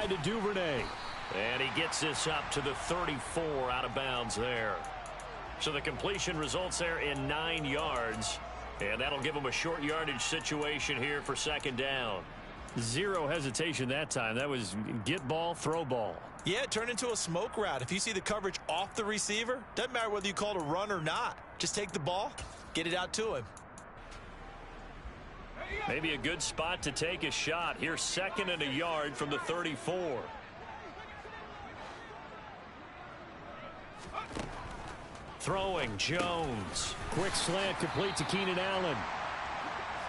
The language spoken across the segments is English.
to Duvernay. And he gets this up to the 34 out of bounds there. So the completion results there in 9 yards. And that'll give him a short yardage situation here for second down. Zero hesitation that time. That was get ball, throw ball. Yeah, it turned into a smoke route. If you see the coverage off the receiver, doesn't matter whether you call it a run or not. Just take the ball, get it out to him. Maybe a good spot to take a shot. Here's 2nd and a yard from the 34. Throwing, Jones. Quick slant complete to Keenan Allen.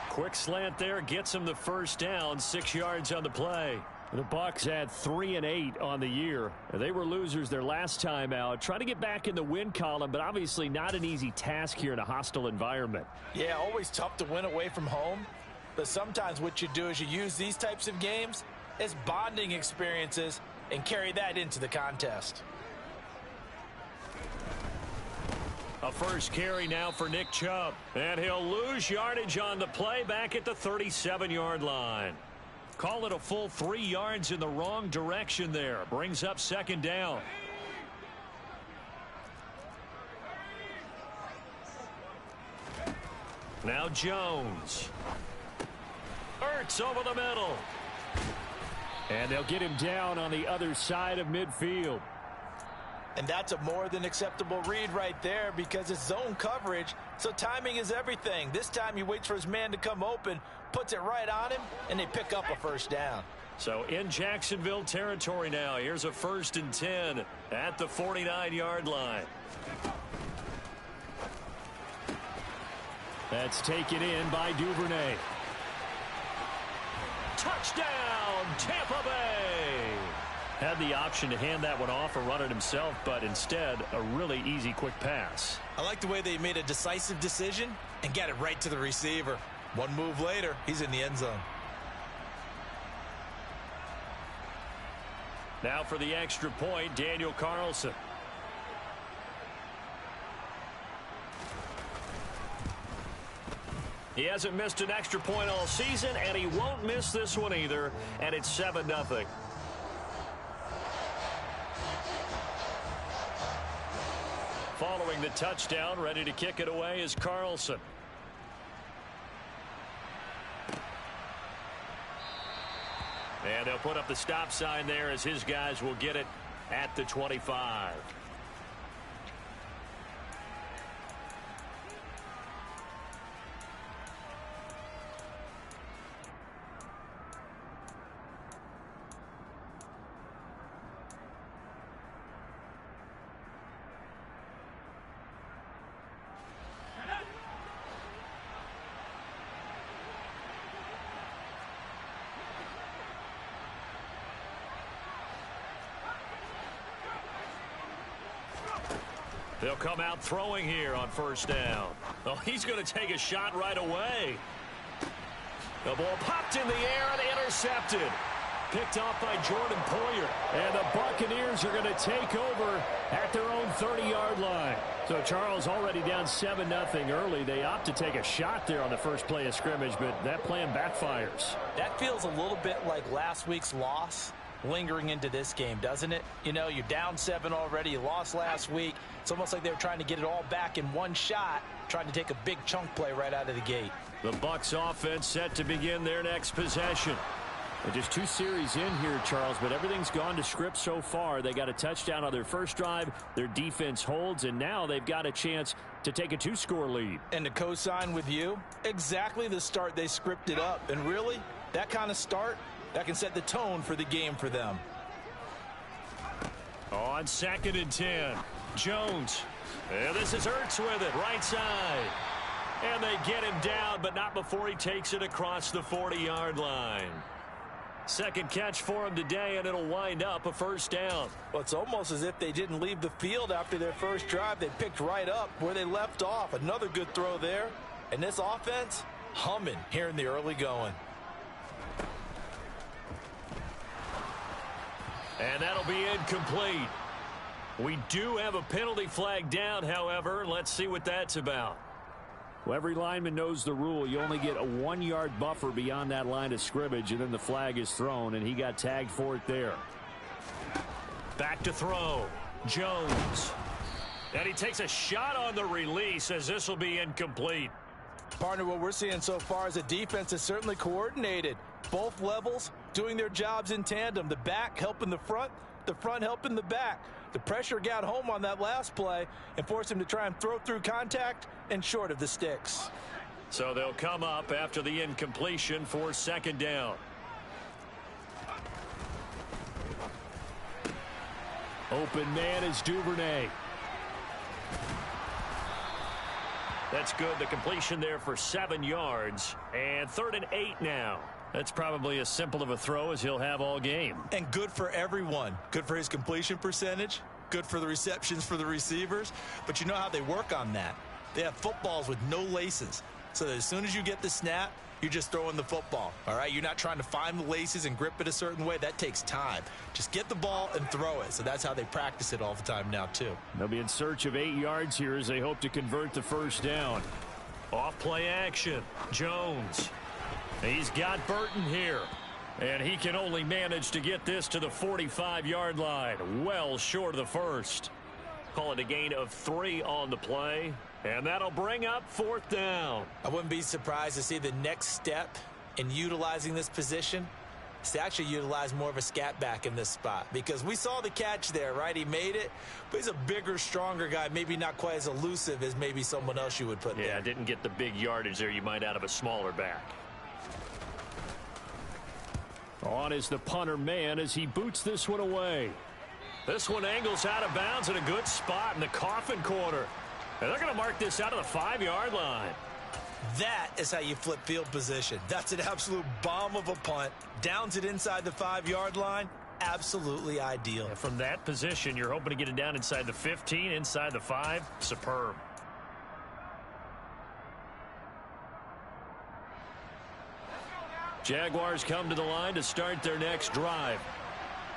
Quick slant there gets him the first down, 6 yards on the play. The Bucs had 3 and 8 on the year. They were losers their last time out. Trying to get back in the win column, but obviously not an easy task here in a hostile environment. Yeah, always tough to win away from home. But sometimes what you do is you use these types of games as bonding experiences and carry that into the contest. A first carry now for Nick Chubb. And he'll lose yardage on the play back at the 37-yard line. Call it a full 3 yards in the wrong direction there. Brings up second down. Now Jones. Ertz over the middle. And they'll get him down on the other side of midfield. And that's a more than acceptable read right there because it's zone coverage, so timing is everything. This time he waits for his man to come open, puts it right on him, and they pick up a first down. So in Jacksonville territory now. Here's a 1st and 10 at the 49-yard line. That's taken in by Duvernay. Touchdown, Tampa Bay! Had the option to hand that one off or run it himself, but instead a really easy quick pass. I like the way they made a decisive decision and got it right to the receiver. One move later, he's in the end zone. Now for the extra point, Daniel Carlson. He hasn't missed an extra point all season, and he won't miss this one either, and it's 7-0. Following the touchdown, ready to kick it away is Carlson. And they'll put up the stop sign there as his guys will get it at the 25. They'll come out throwing here on first down. Oh, he's going to take a shot right away. The ball popped in the air and intercepted. Picked off by Jordan Poyer. And the Buccaneers are going to take over at their own 30-yard line. So Charles already down 7-0 early. They opt to take a shot there on the first play of scrimmage, but that plan backfires. That feels a little bit like last week's loss lingering into this game, doesn't it? You know, you're down 7 already. You lost last week. It's almost like they were trying to get it all back in one shot, trying to take a big chunk play right out of the gate. The Bucs offense set to begin their next possession. And just 2 series in here, Charles, but everything's gone to script so far. They got a touchdown on their first drive. Their defense holds, and now they've got a chance to take a 2-score lead. And to co-sign with you, exactly the start they scripted up. And really, that kind of start, that can set the tone for the game for them. On 2nd and 10, Jones. And this is Ertz with it, right side. And they get him down, but not before he takes it across the 40-yard line. Second catch for him today, and it'll wind up a first down. Well, it's almost as if they didn't leave the field after their first drive. They picked right up where they left off. Another good throw there. And this offense, humming here in the early going. And that'll be incomplete. We do have a penalty flag down, however. Let's see what that's about. Well, every lineman knows the rule. You only get a 1-yard buffer beyond that line of scrimmage, and then the flag is thrown, and he got tagged for it there. Back to throw. Jones. And he takes a shot on the release as this will be incomplete. Partner, what we're seeing so far is the defense is certainly coordinated. Both levels doing their jobs in tandem. The back helping the front helping the back. The pressure got home on that last play and forced him to try and throw through contact and short of the sticks. So they'll come up after the incompletion for second down. Open man is Duvernay. That's good. The completion there for 7 yards. And 3rd and 8 now. That's probably as simple of a throw as he'll have all game. And good for everyone. Good for his completion percentage. Good for the receptions for the receivers. But you know how they work on that. They have footballs with no laces. So that as soon as you get the snap, you're just throwing the football. All right? You're not trying to find the laces and grip it a certain way. That takes time. Just get the ball and throw it. So that's how they practice it all the time now, too. They'll be in search of 8 yards here as they hope to convert the first down. Off play action. Jones. He's got Burton here. And he can only manage to get this to the 45-yard line. Well short of the first. Call it a gain of 3 on the play. And that'll bring up 4th down. I wouldn't be surprised to see the next step in utilizing this position is to actually utilize more of a scat back in this spot. Because we saw the catch there, right? He made it. But he's a bigger, stronger guy. Maybe not quite as elusive as maybe someone else you would put there. Yeah, didn't get the big yardage there you might out of a smaller back. On is the punter man as he boots this one away. This one angles out of bounds in a good spot in the coffin corner. And they're going to mark this out of the 5-yard line. That is how you flip field position. That's an absolute bomb of a punt. Downs it inside the 5-yard line. Absolutely ideal. And from that position, you're hoping to get it down inside the 15, inside the 5. Superb. Jaguars come to the line to start their next drive.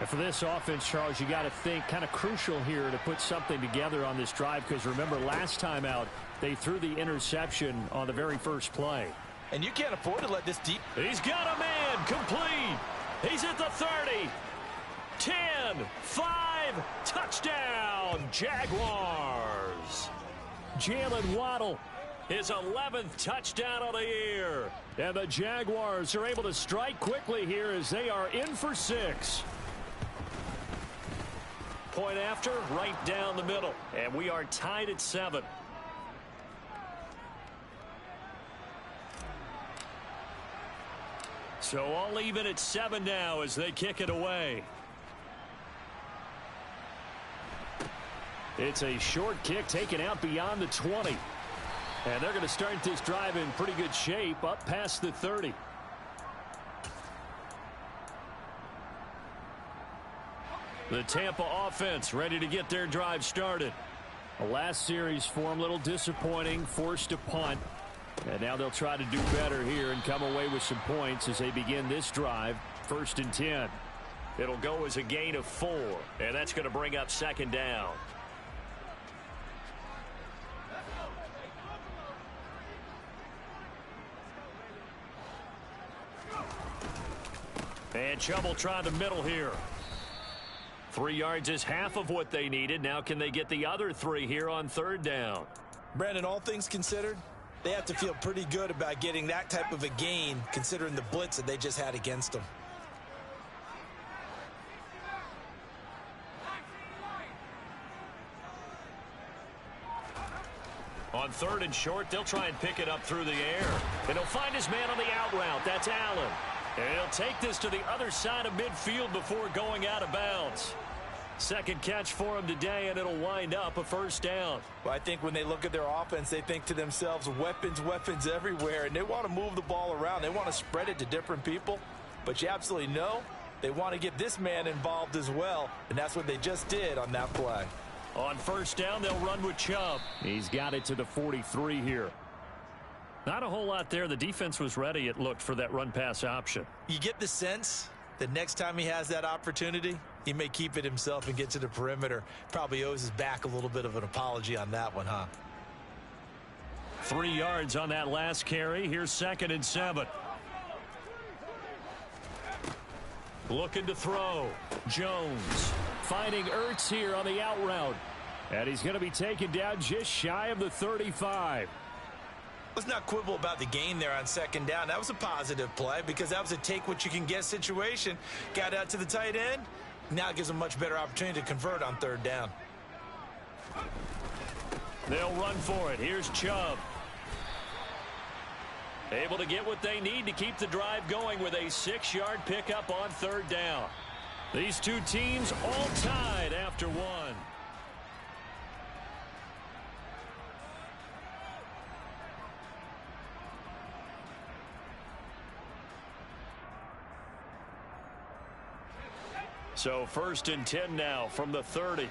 And for this offense, Charles, you got to think kind of crucial here to put something together on this drive, because remember last time out they threw the interception on the very first play. And you can't afford to let this deep. He's got a man complete. He's at the 30. 10, 5, touchdown, Jaguars. Jalen Waddle. His 11th touchdown of the year. And the Jaguars are able to strike quickly here as they are in for 6. Point after, right down the middle. And we are tied at 7. So all even at 7 now as they kick it away. It's a short kick taken out beyond the 20. And they're going to start this drive in pretty good shape up past the 30. The Tampa offense ready to get their drive started. The last series for them, a little disappointing, forced to punt. And now they'll try to do better here and come away with some points as they begin this drive. 1st and 10. It'll go as a gain of 4. And that's going to bring up 2nd down. And Chubb try the middle here. 3 yards is half of what they needed. Now can they get the other 3 here on 3rd down? Brandon, all things considered, they have to feel pretty good about getting that type of a gain considering the blitz that they just had against them. On 3rd and short, they'll try and pick it up through the air. And he'll find his man on the out route. That's Allen. And he'll take this to the other side of midfield before going out of bounds. Second catch for him today, and it'll wind up a 1st down. Well, I think when they look at their offense, they think to themselves, weapons, weapons everywhere, and they want to move the ball around. They want to spread it to different people, but you absolutely know they want to get this man involved as well, and that's what they just did on that play. On 1st down, they'll run with Chubb. He's got it to the 43 here. Not a whole lot there. The defense was ready, it looked, for that run-pass option. You get the sense that next time he has that opportunity, he may keep it himself and get to the perimeter. Probably owes his back a little bit of an apology on that one, huh? 3 yards on that last carry. Here's 2nd and 7. Looking to throw. Jones finding Ertz here on the out route. And he's going to be taken down just shy of the 35. Let's not quibble about the gain there on 2nd down. That was a positive play because that was a take-what-you-can-get situation. Got out to the tight end. Now it gives them a much better opportunity to convert on 3rd down. They'll run for it. Here's Chubb. Able to get what they need to keep the drive going with a 6-yard pickup on 3rd down. These two teams all tied after 1. So 1st and 10 now from the 30.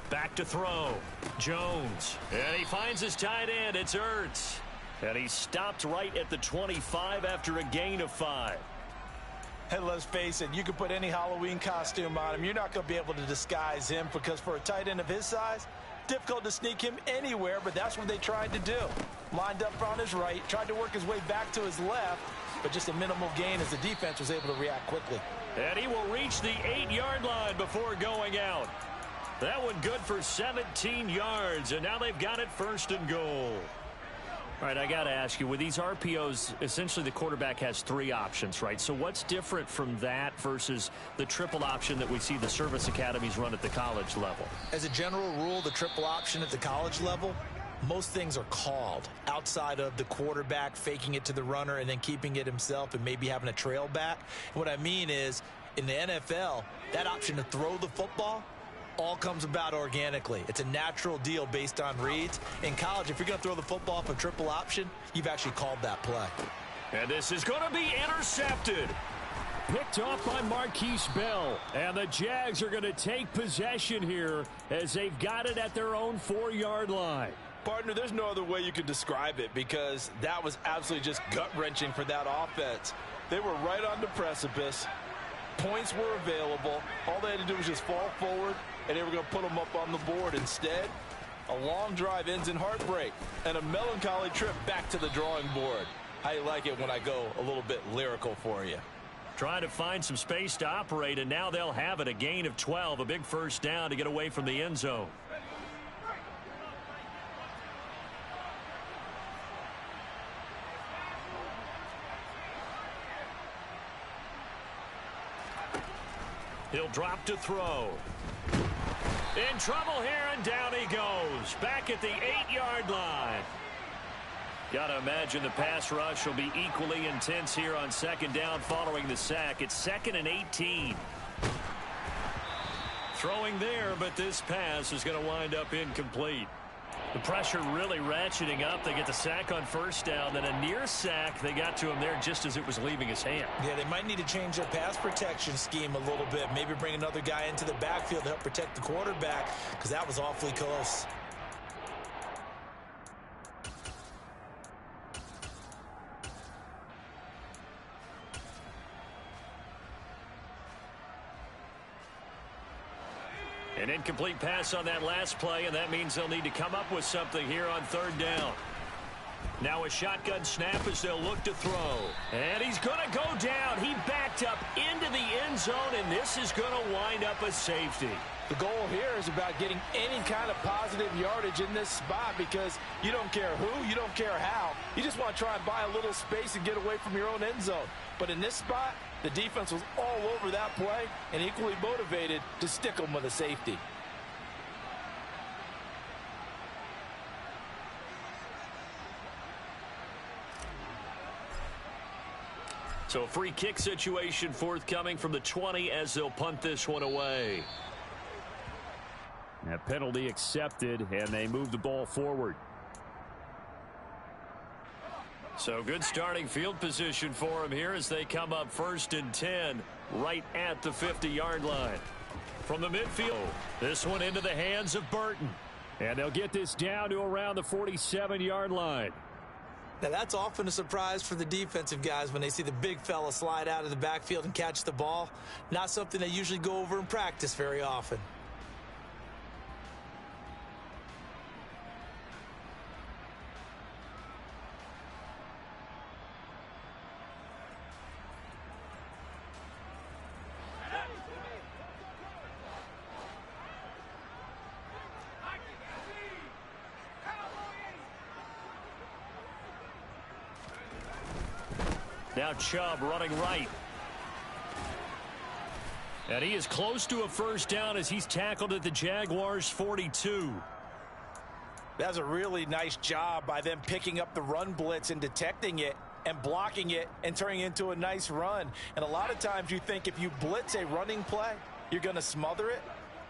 Back to throw. Jones. And he finds his tight end. It's Ertz. And he stopped right at the 25 after a gain of 5. Hey, let's face it, you can put any Halloween costume on him. You're not going to be able to disguise him because for a tight end of his size, difficult to sneak him anywhere, but that's what they tried to do. Lined up on his right, tried to work his way back to his left, but just a minimal gain as the defense was able to react quickly. And he will reach the 8-yard line before going out. That one good for 17 yards, and now they've got it 1st and goal. All right, I got to ask you, with these RPOs, essentially the quarterback has 3 options, right? So what's different from that versus the triple option that we see the service academies run at the college level? As a general rule, the triple option at the college level, most things are called outside of the quarterback faking it to the runner and then keeping it himself and maybe having a trail back. What I mean is, in the NFL, that option to throw the football all comes about organically. It's a natural deal based on reads. In college, if you're going to throw the football off a triple option, you've actually called that play. And this is going to be intercepted. Picked off by Marquise Bell. And the Jags are going to take possession here as they've got it at their own 4-yard line. Partner, there's no other way you could describe it because that was absolutely just gut-wrenching for that offense. They were right on the precipice. Points were available. All they had to do was just fall forward, and they were going to put them up on the board. Instead, a long drive ends in heartbreak and a melancholy trip back to the drawing board. How you like it when I go a little bit lyrical for you? Trying to find some space to operate, and now they'll have it. A gain of 12, a big 1st down to get away from the end zone. He'll drop to throw. In trouble here, and down he goes. Back at the 8-yard line. Got to imagine the pass rush will be equally intense here on 2nd down following the sack. It's 2nd and 18. Throwing there, but this pass is going to wind up incomplete. The pressure really ratcheting up. They get the sack on 1st down, then a near sack. They got to him there just as it was leaving his hand. Yeah, they might need to change their pass protection scheme a little bit. Maybe bring another guy into the backfield to help protect the quarterback because that was awfully close. An incomplete pass on that last play, and that means they'll need to come up with something here on 3rd down. Now a shotgun snap as they'll look to throw. And he's going to go down. He backed up into the end zone, and this is going to wind up a safety. The goal here is about getting any kind of positive yardage in this spot because you don't care who, you don't care how. You just want to try and buy a little space and get away from your own end zone. But in this spot, the defense was all over that play and equally motivated to stick them with a safety. So a free kick situation forthcoming from the 20 as they'll punt this one away. That penalty accepted, and they move the ball forward. So good starting field position for them here as they come up 1st and 10 right at the 50-yard line. From the midfield, this one into the hands of Burton. And they'll get this down to around the 47-yard line. Now, that's often a surprise for the defensive guys when they see the big fella slide out of the backfield and catch the ball. Not something they usually go over in practice very often. Now Chubb running right. And he is close to a first down as he's tackled at the Jaguars 42. That's a really nice job by them picking up the run blitz and detecting it and blocking it and turning it into a nice run. And a lot of times you think if you blitz a running play, you're going to smother it.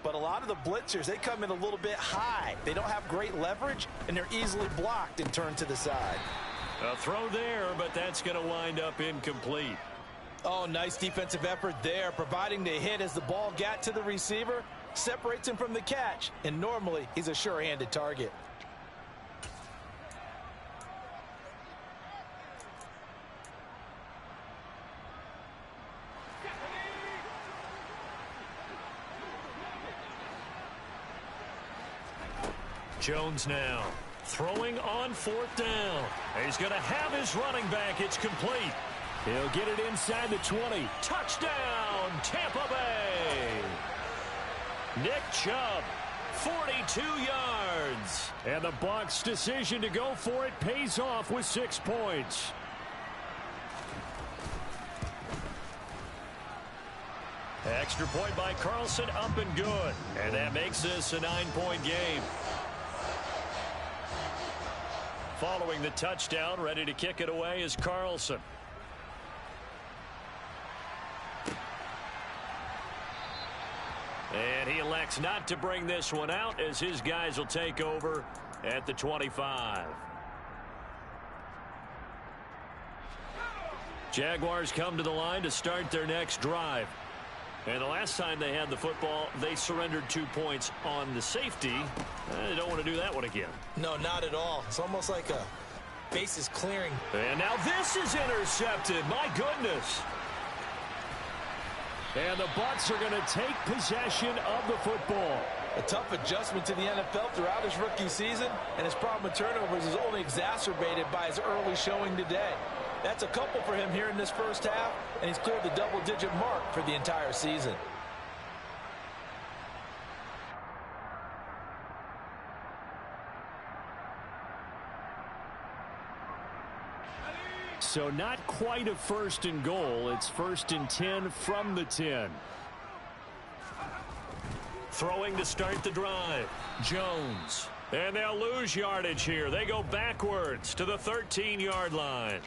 But a lot of the blitzers, they come in a little bit high. They don't have great leverage, and they're easily blocked and turned to the side. A throw there, but that's going to wind up incomplete. Oh, nice defensive effort there, providing the hit as the ball got to the receiver, separates him from the catch, and normally he's a sure-handed target. Jones now throwing on fourth down. He's going to have his running back. It's complete. He'll get it inside the 20. Touchdown, Tampa Bay. Nick Chubb, 42 yards. And the Bucs' decision to go for it pays off with 6 points. Extra point by Carlson, up and good. And that makes this a 9-point game. Following the touchdown, ready to kick it away is Carlson. And he elects not to bring this one out as his guys will take over at the 25. Jaguars come to the line to start their next drive. And the last time they had the football, they surrendered 2 points on the safety. They don't want to do that one again. No, not at all. It's almost like a bases clearing. And now this is intercepted. My goodness. And the Bucs are going to take possession of the football. A tough adjustment to the NFL throughout his rookie season, and his problem with turnovers is only exacerbated by his early showing today. That's a couple for him here in this first half, and he's cleared the double-digit mark for the entire season. So not quite a first and goal. It's first and 10 from the 10. Throwing to start the drive. Jones. And they'll lose yardage here. They go backwards to the 13-yard line.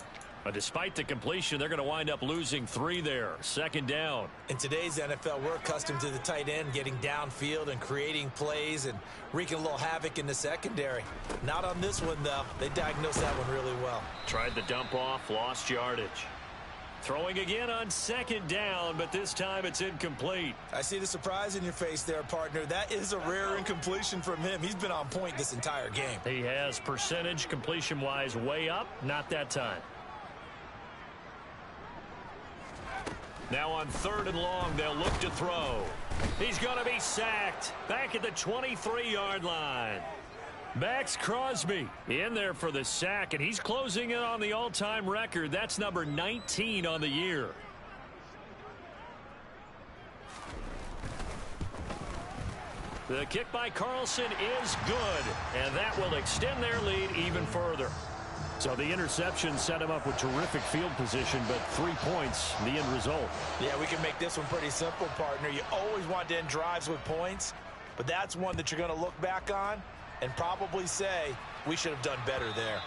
But despite the completion, they're going to wind up losing 3 there. Second down. In today's NFL, we're accustomed to the tight end getting downfield and creating plays and wreaking a little havoc in the secondary. Not on this one, though. They diagnosed that one really well. Tried the dump off, lost yardage. Throwing again on second down, but this time it's incomplete. I see the surprise in your face there, partner. That is a rare incompletion from him. He's been on point this entire game. He has percentage completion-wise way up, not that time. Now on third and long, they'll look to throw. He's going to be sacked back at the 23-yard line. Max Crosby in there for the sack, and he's closing in on the all-time record. That's number 19 on the year. The kick by Carlson is good, and that will extend their lead even further. So the interception set him up with terrific field position, but 3 points, the end result. Yeah, we can make this one pretty simple, partner. You always want to end drives with points, but that's one that you're going to look back on and probably say, we should have done better there.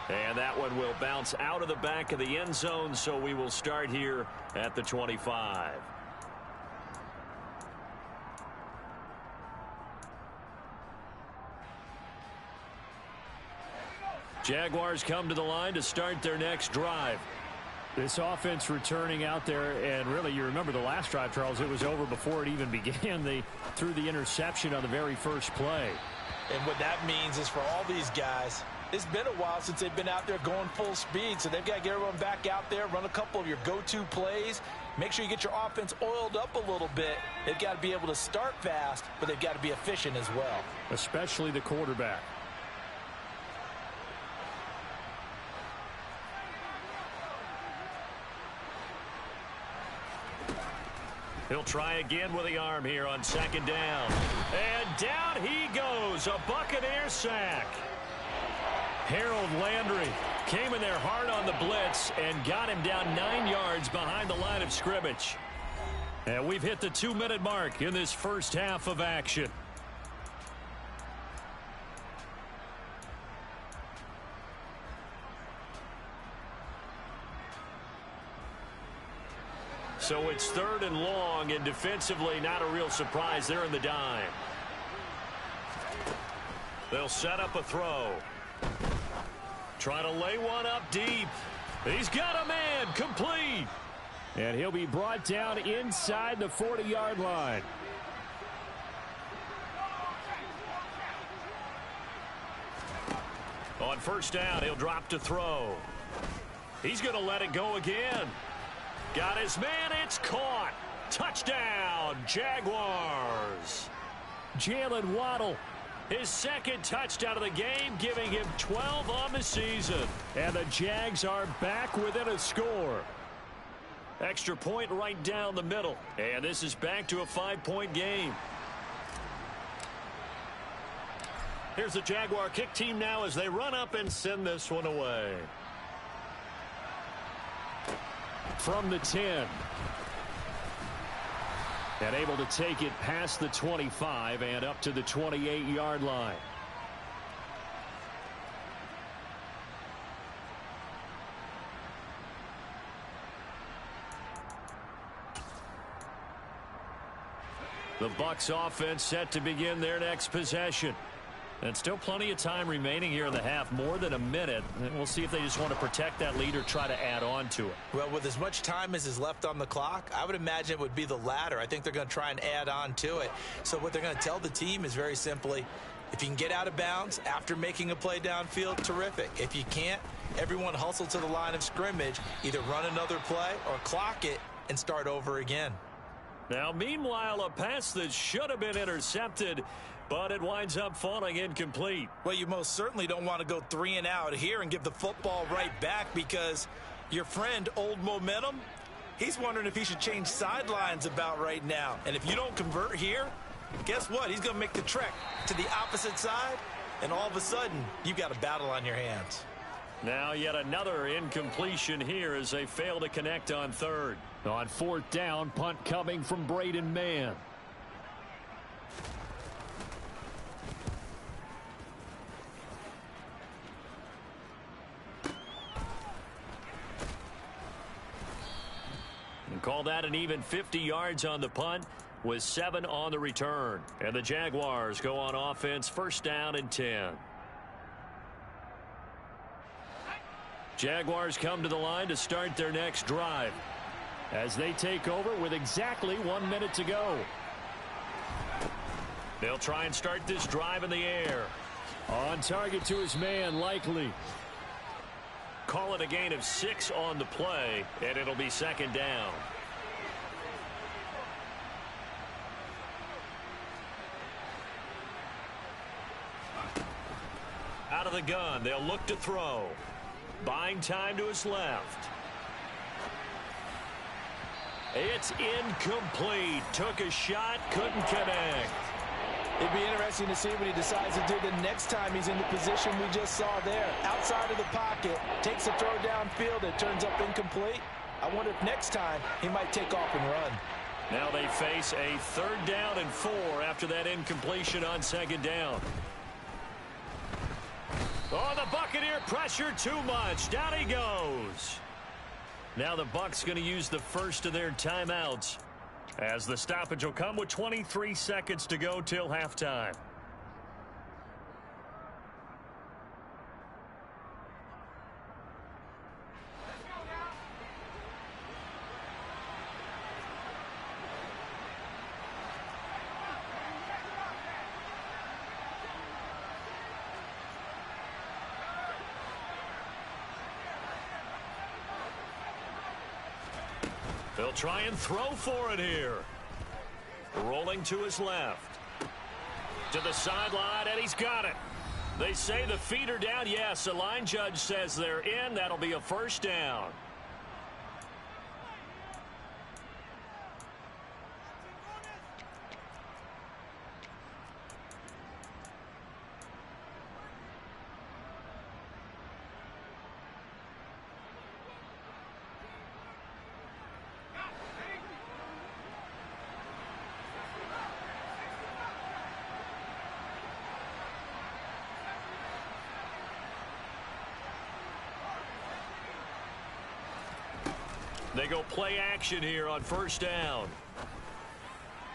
And that one will bounce out of the back of the end zone, so we will start here at the 25. Jaguars come to the line to start their next drive. This offense returning out there, and really, you remember the last drive, Charles, it was over before it even began. They threw the interception on the very first play. And what that means is for all these guys, It's been a while since they've been out there going full speed, so they've got to get everyone back out there, run a couple of your go-to plays, make sure you get your offense oiled up a little bit. They've got to be able to start fast, but they've got to be efficient as well. Especially the quarterback. He'll try again with the arm here on second down. And down he goes, a Buccaneer sack. Harold Landry came in there hard on the blitz and got him down 9 yards behind the line of scrimmage. And we've hit the 2-minute mark in this first half of action. So it's 3rd and long, and defensively not a real surprise. They're in the dime. They'll set up a throw. Try to lay one up deep. He's got a man, complete. And he'll be brought down inside the 40-yard line. On first down, he'll drop to throw. He's going to let it go again. Got his man, it's caught. Touchdown, Jaguars. Jalen Waddle, his second touchdown of the game, giving him 12 on the season. And the Jags are back within a score. Extra point right down the middle. And this is back to a 5-point game. Here's the Jaguar kick team now as they run up and send this one away. From the 10. And able to take it past the 25 and up to the 28-yard line. The Bucs offense set to begin their next possession. And still plenty of time remaining here in the half, more than a minute. And we'll see if they just want to protect that lead or try to add on to it. Well, with as much time as is left on the clock, I would imagine it would be the latter. I think they're going to try and add on to it. So what they're going to tell the team is very simply, if you can get out of bounds after making a play downfield, terrific. If you can't, everyone hustle to the line of scrimmage, either run another play or clock it and start over again. Now, meanwhile, a pass that should have been intercepted, but it winds up falling incomplete. Well, you most certainly don't want to go 3 and out here and give the football right back, because your friend, Old Momentum, he's wondering if he should change sidelines about right now. And if you don't convert here, guess what? He's going to make the trek to the opposite side, and all of a sudden, you've got a battle on your hands. Now yet another incompletion here as they fail to connect on 3rd. On 4th down, punt coming from Braden Mann. And call that an even 50 yards on the punt with 7 on the return. And the Jaguars go on offense, 1st down and 10. Jaguars come to the line to start their next drive as they take over with exactly 1 minute to go. They'll try and start this drive in the air. On target to his man, Likely. Call it a gain of 6 on the play, and it'll be 2nd down. Out of the gun, they'll look to throw. Buying time to his left. It's incomplete. Took a shot, couldn't connect. It'd be interesting to see what he decides to do the next time he's in the position we just saw there. Outside of the pocket, takes a throw downfield, it turns up incomplete. I wonder if next time he might take off and run. Now they face a 3rd down and 4 after that incompletion on 2nd down. Oh, the Buccaneer pressure too much. Down he goes. Now the Bucs going to use the first of their timeouts, as the stoppage will come with 23 seconds to go till halftime. They'll try and throw for it here. Rolling to his left. To the sideline, and he's got it. They say the feet are down. Yes, the line judge says they're in. That'll be a first down. They go play action here on first down.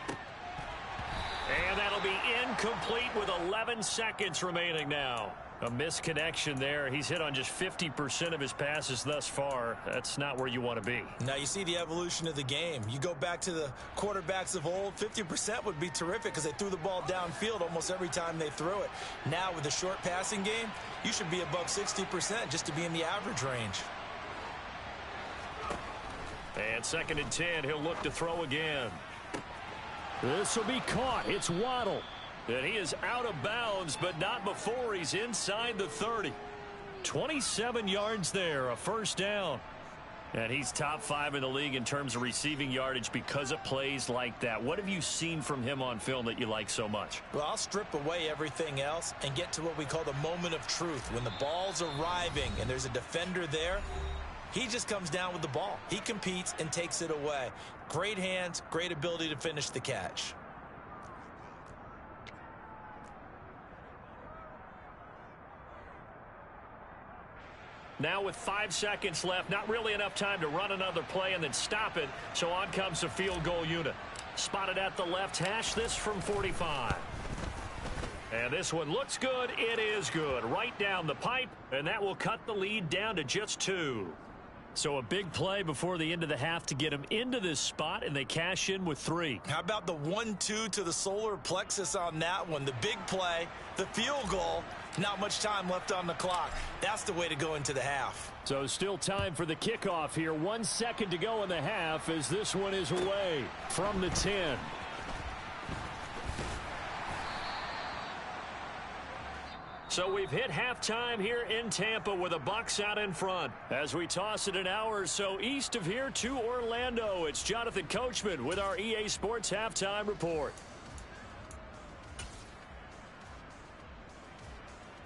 And that'll be incomplete with 11 seconds remaining now. A misconnection there. He's hit on just 50% of his passes thus far. That's not where you want to be. Now you see the evolution of the game. You go back to the quarterbacks of old, 50% would be terrific because they threw the ball downfield almost every time they threw it. Now with the short passing game, you should be above 60% just to be in the average range. And 2nd and 10, he'll look to throw again. This will be caught. It's Waddle. And he is out of bounds, but not before he's inside the 30. 27 yards there, a first down. And he's top 5 in the league in terms of receiving yardage because of plays like that. What have you seen from him on film that you like so much? Well, I'll strip away everything else and get to what we call the moment of truth. When the ball's arriving and there's a defender there, he just comes down with the ball. He competes and takes it away. Great hands, great ability to finish the catch. Now with 5 seconds left, not really enough time to run another play and then stop it. So on comes the field goal unit. Spotted at the left hash, this from 45. And this one looks good. It is good. Right down the pipe, and that will cut the lead down to just 2. So a big play before the end of the half to get him into this spot, and they cash in with 3. How about the 1-2 to the solar plexus on that one? The big play, the field goal, not much time left on the clock. That's the way to go into the half. So still time for the kickoff here. 1 second to go in the half as this one is away from the 10. So we've hit halftime here in Tampa with the Bucs out in front. As we toss it an hour or so east of here to Orlando, it's Jonathan Coachman with our EA Sports Halftime Report.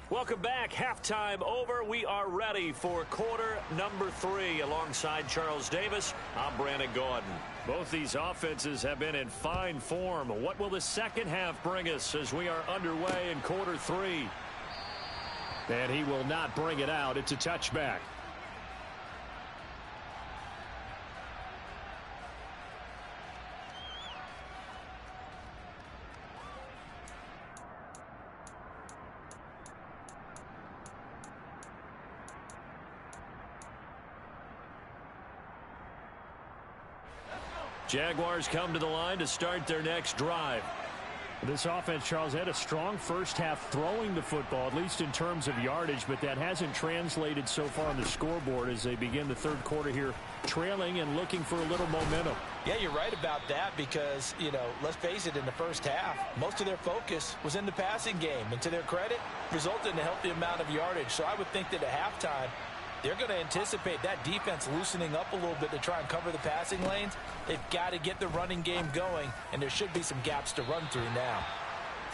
Welcome back. Halftime over. We are ready for quarter number 3. Alongside Charles Davis, I'm Brandon Gordon. Both these offenses have been in fine form. What will the second half bring us as we are underway in quarter 3? And he will not bring it out. It's a touchback. Jaguars come to the line to start their next drive. This offense, Charles, had a strong first half throwing the football, at least in terms of yardage, but that hasn't translated so far on the scoreboard as they begin the third quarter here trailing and looking for a little momentum. Yeah, you're right about that because, let's face it, in the first half, most of their focus was in the passing game. And to their credit, resulted in a healthy amount of yardage. So I would think that at halftime, they're going to anticipate that defense loosening up a little bit to try and cover the passing lanes. They've got to get the running game going, and there should be some gaps to run through now.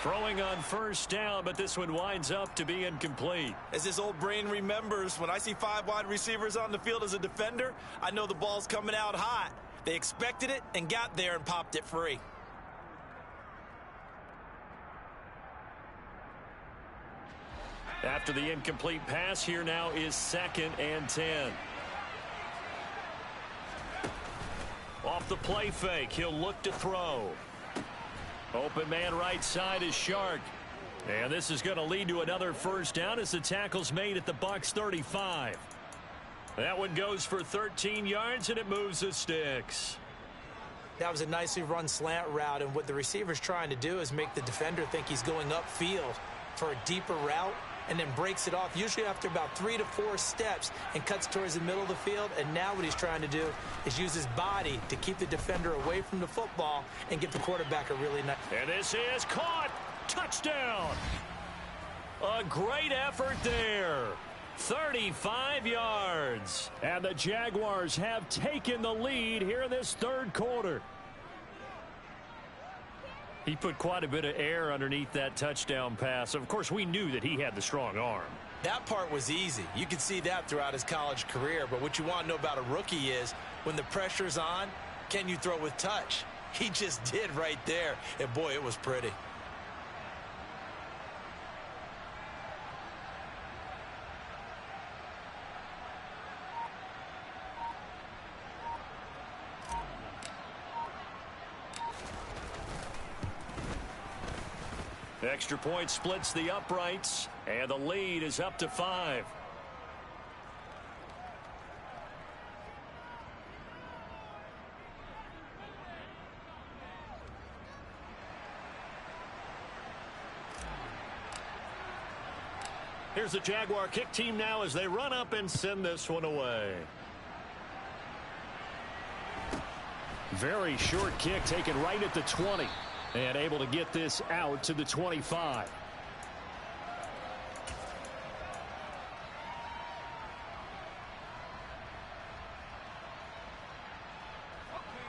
Throwing on first down, but this one winds up to be incomplete. As his old brain remembers, when I see 5 wide receivers on the field as a defender, I know the ball's coming out hot. They expected it and got there and popped it free. After the incomplete pass, here now is 2nd and 10. Off the play fake, he'll look to throw. Open man right side is Shark. And this is going to lead to another first down as the tackle's made at the Bucs 35. That one goes for 13 yards, and it moves the sticks. That was a nicely run slant route, and what the receiver's trying to do is make the defender think he's going upfield for a deeper route. and then breaks it off, usually after about 3 to 4 steps, and cuts towards the middle of the field. And now what he's trying to do is use his body to keep the defender away from the football and get the quarterback a really nice. And this is caught. Touchdown. A great effort there. 35 yards. And the Jaguars have taken the lead here in this third quarter. He put quite a bit of air underneath that touchdown pass. Of course, we knew that he had the strong arm. That part was easy. You could see that throughout his college career. But what you want to know about a rookie is when the pressure's on, can you throw with touch? He just did right there. And, boy, it was pretty. Extra point splits the uprights, and the lead is up to 5. Here's the Jaguar kick team now as they run up and send this one away. Very short kick taken right at the 20. And able to get this out to the 25.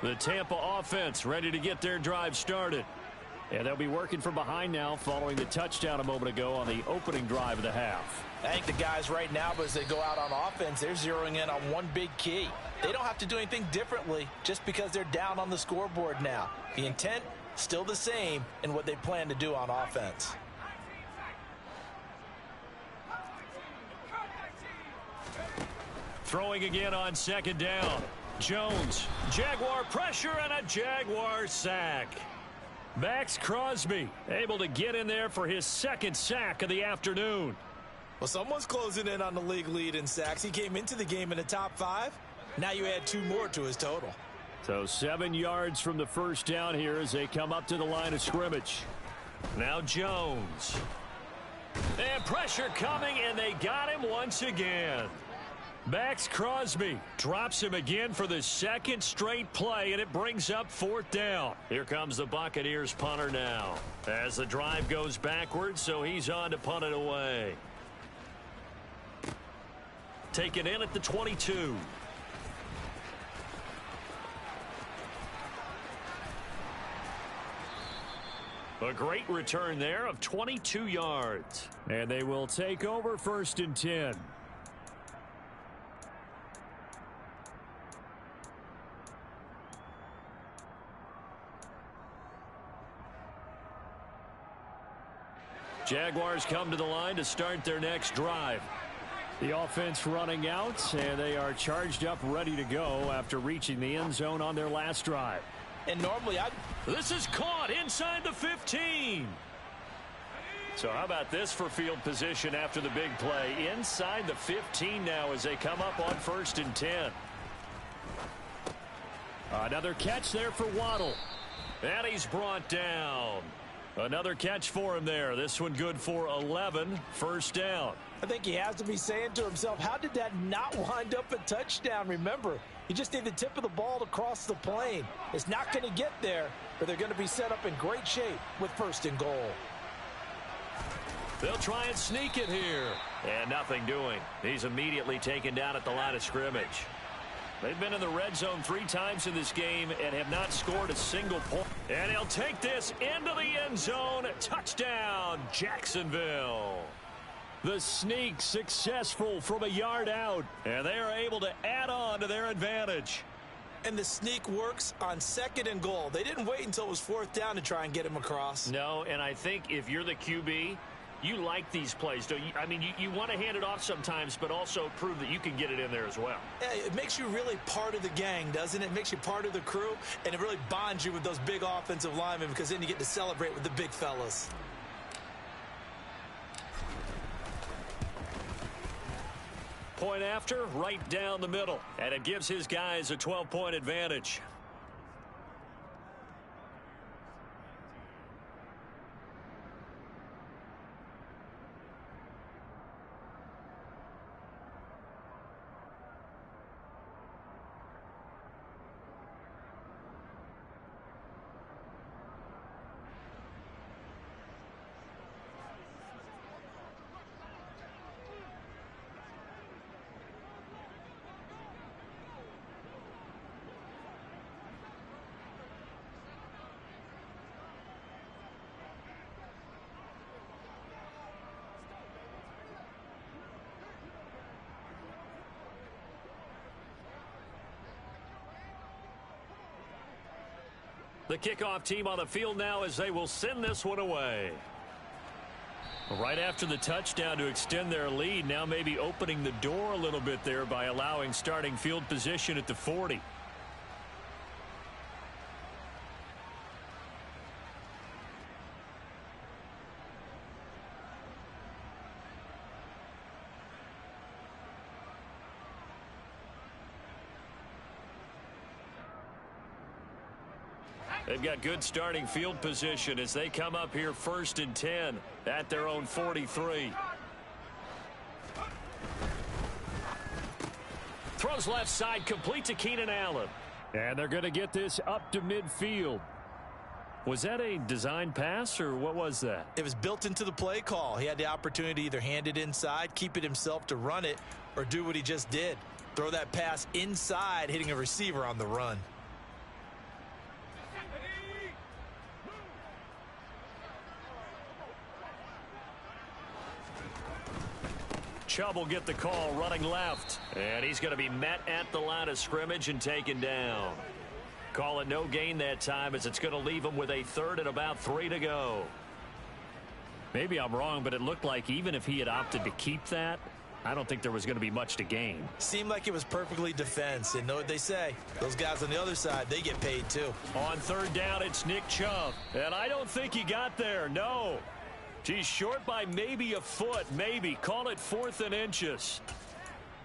The Tampa offense ready to get their drive started. And they'll be working from behind now following the touchdown a moment ago on the opening drive of the half. I think the guys right now, but as they go out on offense, they're zeroing in on one big key. They don't have to do anything differently just because they're down on the scoreboard now. The intent still the same in what they plan to do on offense. Throwing again on second down. Jones, Jaguar pressure and a Jaguar sack. Max Crosby able to get in there for his second sack of the afternoon. Well, someone's closing in on the league lead in sacks. He came into the game in the top 5. Now you add 2 more to his total. So 7 yards from the first down here as they come up to the line of scrimmage. Now Jones. And pressure coming, and they got him once again. Max Crosby drops him again for the second straight play, and it brings up 4th down. Here comes the Buccaneers punter now. As the drive goes backwards, so he's on to punt it away. Taken in at the 22. A great return there of 22 yards. And they will take over 1st and 10. Jaguars come to the line to start their next drive. The offense running out, and they are charged up ready to go after reaching the end zone on their last drive. And normally This is caught inside the 15. So how about this for field position after the big play? Inside the 15 now as they come up on 1st and 10. Another catch there for Waddle. And he's brought down. Another catch for him there. This one good for 11. 1st down. I think he has to be saying to himself, how did that not wind up a touchdown? Remember, you just need the tip of the ball to cross the plane. It's not going to get there, but they're going to be set up in great shape with 1st and goal. They'll try and sneak it here. And nothing doing. He's immediately taken down at the line of scrimmage. They've been in the red zone 3 times in this game and have not scored a single point. And he'll take this into the end zone. Touchdown, Jacksonville. The sneak successful from a yard out. And they are able to add on to their advantage. And the sneak works on 2nd and goal. They didn't wait until it was 4th down to try and get him across. No, and I think if you're the QB, you like these plays, don't you? I mean, you want to hand it off sometimes, but also prove that you can get it in there as well. Yeah, it makes you really part of the gang, doesn't it? It makes you part of the crew, and it really bonds you with those big offensive linemen because then you get to celebrate with the big fellas. Point after, right down the middle. And it gives his guys a 12-point advantage. The kickoff team on the field now as they will send this one away. Right after the touchdown to extend their lead, now maybe opening the door a little bit there by allowing starting field position at the 40. They've got good starting field position as they come up here 1st and 10 at their own 43. Throws left side, complete to Keenan Allen. And they're going to get this up to midfield. Was that a design pass, or what was that? It was built into the play call. He had the opportunity to either hand it inside, keep it himself to run it, or do what he just did. Throw that pass inside, hitting a receiver on the run. Chubb will get the call running left. And he's going to be met at the line of scrimmage and taken down. Call it no gain that time as it's going to leave him with a 3rd and about 3 to go. Maybe I'm wrong, but it looked like even if he had opted to keep that, I don't think there was going to be much to gain. Seemed like it was perfectly defense. And know what they say? Those guys on the other side, they get paid too. On 3rd down, it's Nick Chubb. And I don't think he got there. No. He's short by maybe a foot, maybe. Call it 4th and inches.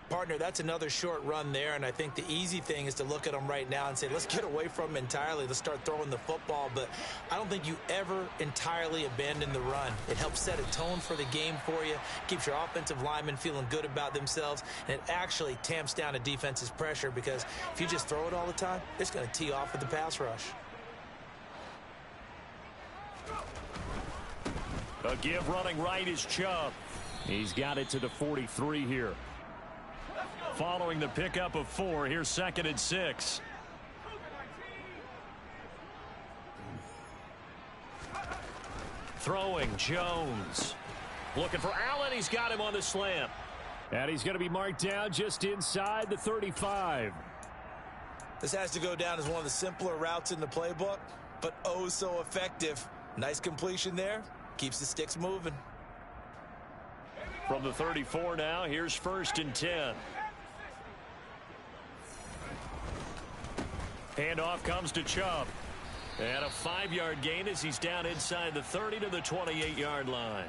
Partner, that's another short run there, and I think the easy thing is to look at him right now and say, let's get away from him entirely. Let's start throwing the football, but I don't think you ever entirely abandon the run. It helps set a tone for the game for you, keeps your offensive linemen feeling good about themselves, and it actually tamps down a defense's pressure because if you just throw it all the time, it's going to tee off with the pass rush. A give running right is Chubb. He's got it to the 43 here. Following the pickup of 4, here's 2nd and 6. Throwing Jones. Looking for Allen. He's got him on the slant. And he's going to be marked down just inside the 35. This has to go down as one of the simpler routes in the playbook, but oh so effective. Nice completion there. Keeps the sticks moving. From the 34 now, here's 1st and 10. Handoff comes to Chubb. And a 5-yard gain as he's down inside the 30 to the 28-yard line.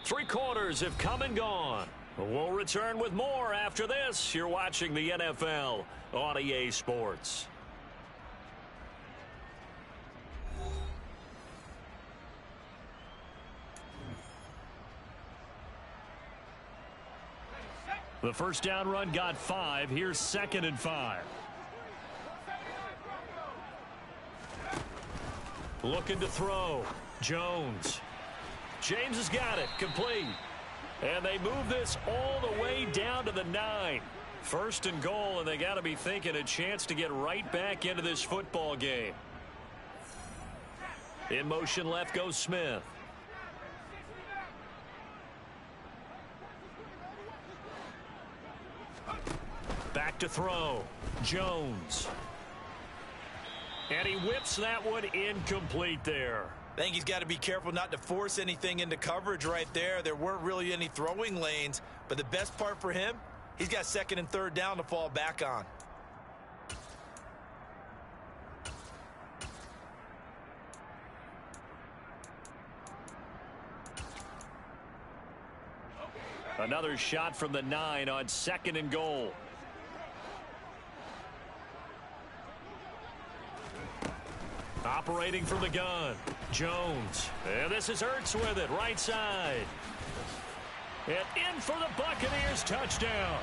Three quarters have come and gone. We'll return with more after this. You're watching the NFL on EA Sports. The first down run got 5. Here's 2nd and 5. Looking to throw. Jones. James has got it. Complete. And they move this all the way down to the 9. 1st and goal, and they got to be thinking a chance to get right back into this football game. In motion left goes Smith. Back to throw. Jones. And he whips that one incomplete there. I think he's got to be careful not to force anything into coverage right there. There weren't really any throwing lanes, but the best part for him, he's got 2nd and 3rd down to fall back on. Another shot from the 9 on 2nd and goal. Operating from the gun. Jones. And this is Ertz with it. Right side. And in for the Buccaneers touchdown.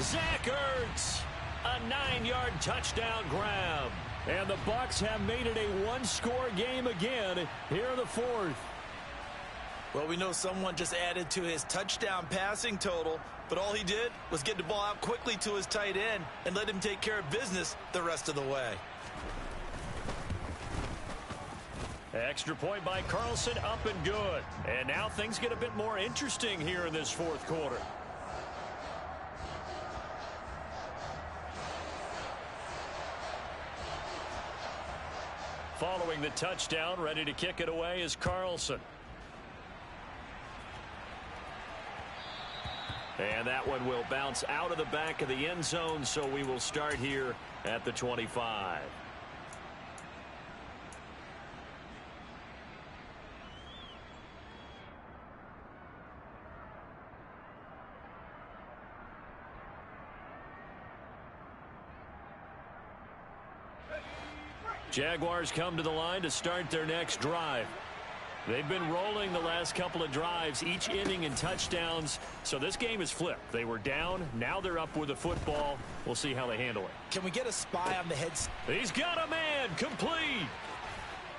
Zach Ertz. A 9-yard touchdown grab. And the Bucs have made it a one-score game again here in the 4th. Well, we know someone just added to his touchdown passing total, but all he did was get the ball out quickly to his tight end and let him take care of business the rest of the way. Extra point by Carlson, up and good. And now things get a bit more interesting here in this 4th quarter. Following the touchdown, ready to kick it away is Carlson. And that one will bounce out of the back of the end zone, so we will start here at the 25. Jaguars come to the line to start their next drive. They've been rolling the last couple of drives, each inning in touchdowns. So this game is flipped. They were down. Now they're up with the football. We'll see how they handle it. Can we get a spy on the heads? He's got a man. Complete.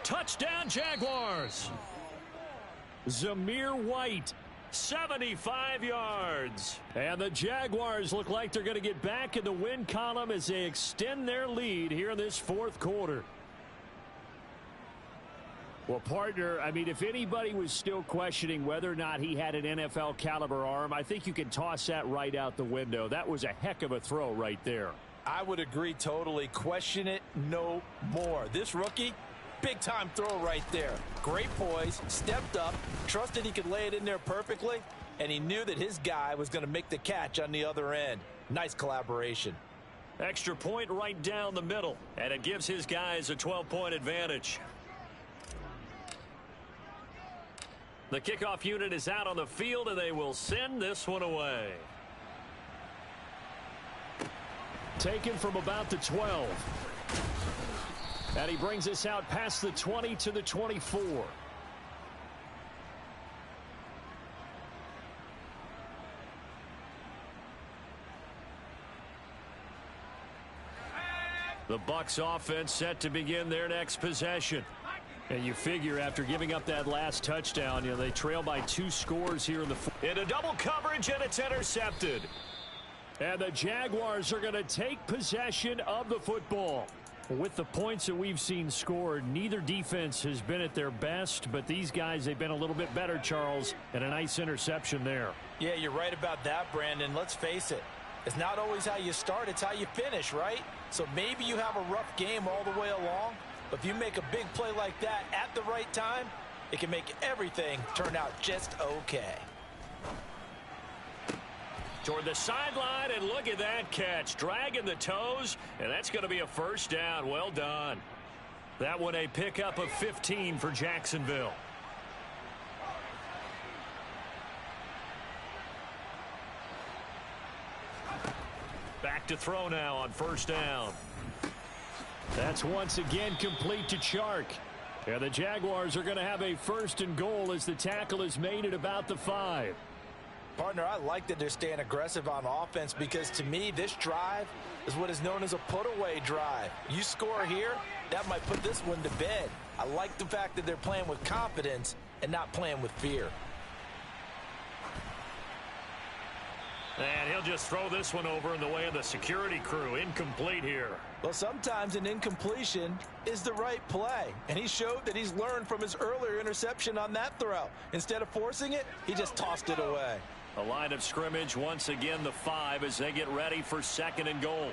Touchdown, Jaguars. Zamir White. 75 yards. And the Jaguars look like they're going to get back in the win column as they extend their lead here in this fourth quarter. Well, partner, I mean, if anybody was still questioning whether or not he had an NFL caliber arm, I think you can toss that right out the window. That was a heck of a throw right there. I would agree totally. Question it no more. This rookie, big time throw right there. Great poise, stepped up, trusted he could lay it in there perfectly, and he knew that his guy was going to make the catch on the other end. Nice collaboration. Extra point right down the middle, and it gives his guys a 12-point advantage. The kickoff unit is out on the field, and they will send this one away. Taken from about the 12. And he brings us out past the 20 to the 24. The Bucs offense set to begin their next possession. And you figure after giving up that last touchdown, you know, they trail by 2 scores here in the fourth. Into double coverage, and it's intercepted. And the Jaguars are going to take possession of the football. With the points that we've seen scored, neither defense has been at their best, but these guys, they've been a little bit better, Charles, and a nice interception there. Yeah, you're right about that, Brandon. Let's face it. It's not always how you start, it's how you finish, right? So maybe you have a rough game all the way along, but if you make a big play like that at the right time, it can make everything turn out just okay. Toward the sideline, and look at that catch. Dragging the toes, and that's going to be a first down. Well done. That one a pickup of 15 for Jacksonville. Back to throw now on first down. That's once again complete to Chark. And the Jaguars are going to have a first and goal as the tackle is made at about the 5. Partner, I like that they're staying aggressive on offense because to me this drive is what is known as a put-away drive. You score here, that might put this one to bed. I like the fact that they're playing with confidence and not playing with fear. And he'll just throw this one over in the way of the security crew. Incomplete here. Well, sometimes an incompletion is the right play. And he showed that he's learned from his earlier interception on that throw. Instead of forcing it, he just tossed it away. A line of scrimmage, once again the 5 as they get ready for second and goal.